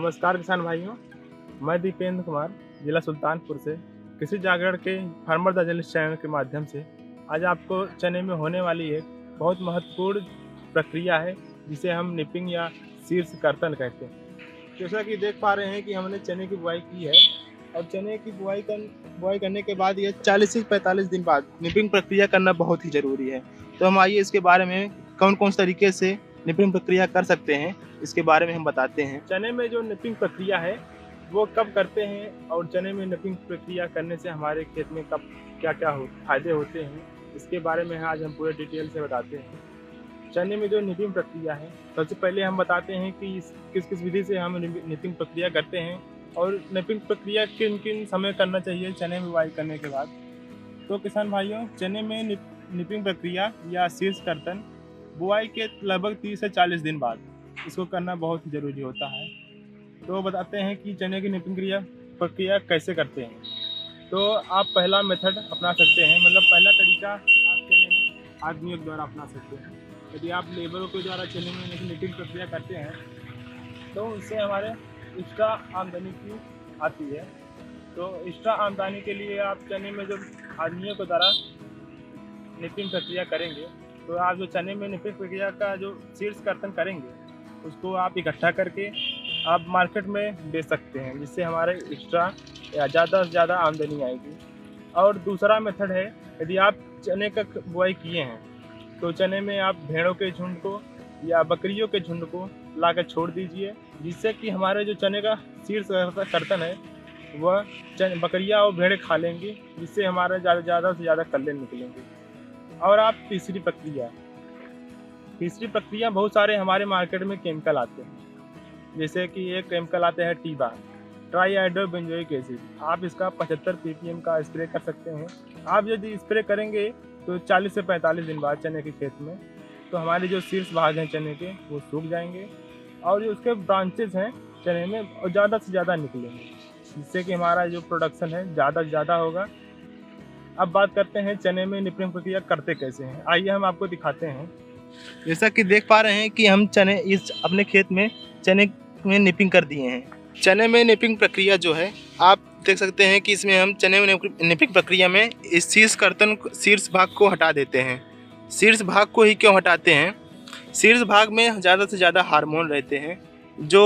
नमस्कार किसान भाइयों, मैं दीपेंद्र कुमार जिला सुल्तानपुर से कृषि जागरण के फार्मर द जर्नलिस्ट चैनल के माध्यम से आज आपको चने में होने वाली एक बहुत महत्वपूर्ण प्रक्रिया है जिसे हम निपिंग या शीर्ष कर्तन कहते हैं। जैसा कि देख पा रहे हैं कि हमने चने की बुआई की है और चने की बुआई करने के बाद ये 40 से 45 दिन बाद निपिंग प्रक्रिया करना बहुत ही ज़रूरी है। तो हम आइए इसके बारे में कौन-कौन से तरीके से निपिंग प्रक्रिया कर सकते हैं, इसके बारे में हम बताते हैं। चने में जो निपिंग प्रक्रिया है, वो कब करते हैं और चने में निपिंग प्रक्रिया करने से हमारे खेत में कब क्या-क्या फ़ायदे होते हैं, इसके बारे में आज हम पूरे डिटेल से बताते हैं। चने में जो निपिंग प्रक्रिया है, सबसे पहले हम बताते हैं कि किस-किस विधि से हम निपिंग प्रक्रिया करते हैं और निपिंग प्रक्रिया किन-किन समय करना चाहिए चने में बुआई करने के बाद। तो किसान भाइयों, चने में निपिंग प्रक्रिया या शीर्ष कर्तन बुआई के लगभग 30 से 40 दिन बाद इसको करना बहुत ज़रूरी होता है। तो बताते हैं कि चने की निपिंग प्रक्रिया कैसे करते हैं। तो आप पहला मेथड अपना सकते हैं, मतलब पहला तरीका आप चने में आदमियों के द्वारा अपना सकते हैं। यदि आप लेबरों के द्वारा चने में निपिंग प्रक्रिया करते हैं तो उससे हमारे एक्स्ट्रा आमदनी की आती है। तो एक्स्ट्रा आमदनी के लिए आप चने में जो आदमियों के द्वारा निपिंग प्रक्रिया करेंगे, तो आप जो चने में निपिंग प्रक्रिया का जो शीर्ष कर्तन करेंगे, उसको आप इकट्ठा करके आप मार्केट में बेच सकते हैं, जिससे हमारे एक्स्ट्रा या ज़्यादा से ज़्यादा आमदनी आएगी। और दूसरा मेथड है, यदि आप चने का बुआई किए हैं, तो चने में आप भेड़ों के झुंड को या बकरियों के झुंड को लाकर छोड़ दीजिए, जिससे कि हमारे जो चने का शीर्ष कर्तन है, वह बकरियाँ और भेड़ें खा लेंगी, जिससे हमारे ज़्यादा से ज़्यादा कल्ले निकलेंगे। और आप तीसरी प्रक्रिया बहुत सारे हमारे मार्केट में केमिकल आते हैं, जैसे कि एक केमिकल आते हैं टीबा, ट्राईआइडोबेंजोइक एसिड। आप इसका 75 ppm का स्प्रे कर सकते हैं। आप यदि स्प्रे करेंगे तो 40 से 45 दिन बाद चने के खेत में, तो हमारे जो शीर्ष भाग हैं चने के, वो सूख जाएंगे और जो उसके ब्रांचेस हैं चने में ज़्यादा से ज़्यादा निकलेंगे, जिससे कि हमारा जो प्रोडक्शन है ज़्यादा से ज़्यादा होगा। अब बात करते हैं चने में निपिंग प्रक्रिया करते कैसे हैं। आइए हम आपको दिखाते हैं। जैसा कि देख पा रहे हैं कि हम अपने खेत में चने में निपिंग कर दिए हैं। चने में निपिंग प्रक्रिया जो है, आप देख सकते हैं कि इसमें हम चने में निपिंग प्रक्रिया में इस शीर्ष भाग को हटा देते हैं। शीर्ष भाग को ही क्यों हटाते हैं? शीर्ष भाग में ज़्यादा से ज़्यादा हार्मोन रहते हैं जो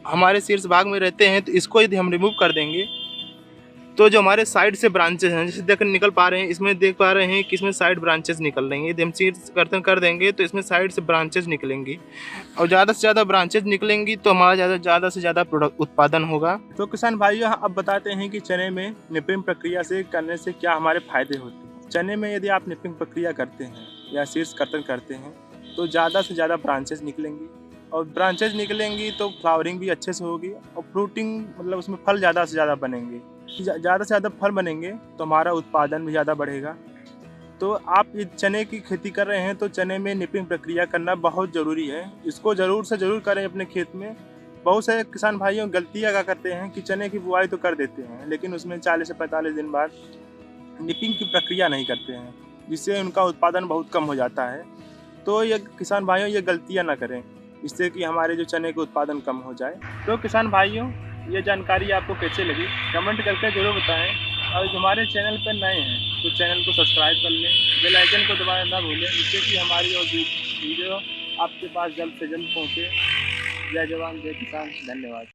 हमारे शीर्ष भाग में रहते हैं, तो इसको यदि हम रिमूव कर देंगे तो जो हमारे साइड से ब्रांचेस हैं, जैसे देख निकल पा रहे हैं, इसमें देख पा रहे हैं कि इसमें साइड ब्रांचेस निकल रही हैं। यदि हम शीर्ष कर्तन कर देंगे तो इसमें साइड से ब्रांचेस निकलेंगी और ज़्यादा से ज़्यादा ब्रांचेस निकलेंगी तो हमारा ज़्यादा से ज़्यादा प्रोडक्ट उत्पादन होगा। तो किसान भाइयों, अब बताते हैं कि चने में निपिंग प्रक्रिया से करने से क्या हमारे फायदे होते हैं। चने में यदि आप निपिंग प्रक्रिया करते हैं या शीर्ष कर्तन करते हैं तो ज़्यादा से ज़्यादा ब्रांचेस निकलेंगी और ब्रांचेस निकलेंगी तो फ्लावरिंग भी अच्छे से होगी और फ्रूटिंग, मतलब उसमें फल ज़्यादा से ज़्यादा बनेंगे। ज़्यादा से ज़्यादा फल बनेंगे तो हमारा उत्पादन भी ज़्यादा बढ़ेगा। तो आप ये चने की खेती कर रहे हैं तो चने में निपिंग प्रक्रिया करना बहुत ज़रूरी है। इसको ज़रूर से ज़रूर करें अपने खेत में। बहुत से किसान भाइयों गलतियाँ क्या करते हैं कि चने की बुआई तो कर देते हैं, लेकिन उसमें 40 से 45 दिन बाद निपिंग की प्रक्रिया नहीं करते हैं, जिससे उनका उत्पादन बहुत कम हो जाता है। तो ये किसान भाइयों, ये गलतियाँ ना करें, जिससे कि हमारे जो चने का उत्पादन कम हो जाए। तो किसान भाइयों, ये जानकारी आपको कैसे लगी कमेंट करके ज़रूर बताएं और हमारे चैनल पर नए हैं तो चैनल को सब्सक्राइब कर लें, बेल आइकन को दबाना ना भूलें, जिससे कि हमारी और वीडियो आपके पास जल्द से जल्द पहुँचे। जय जवान जय किसान, धन्यवाद।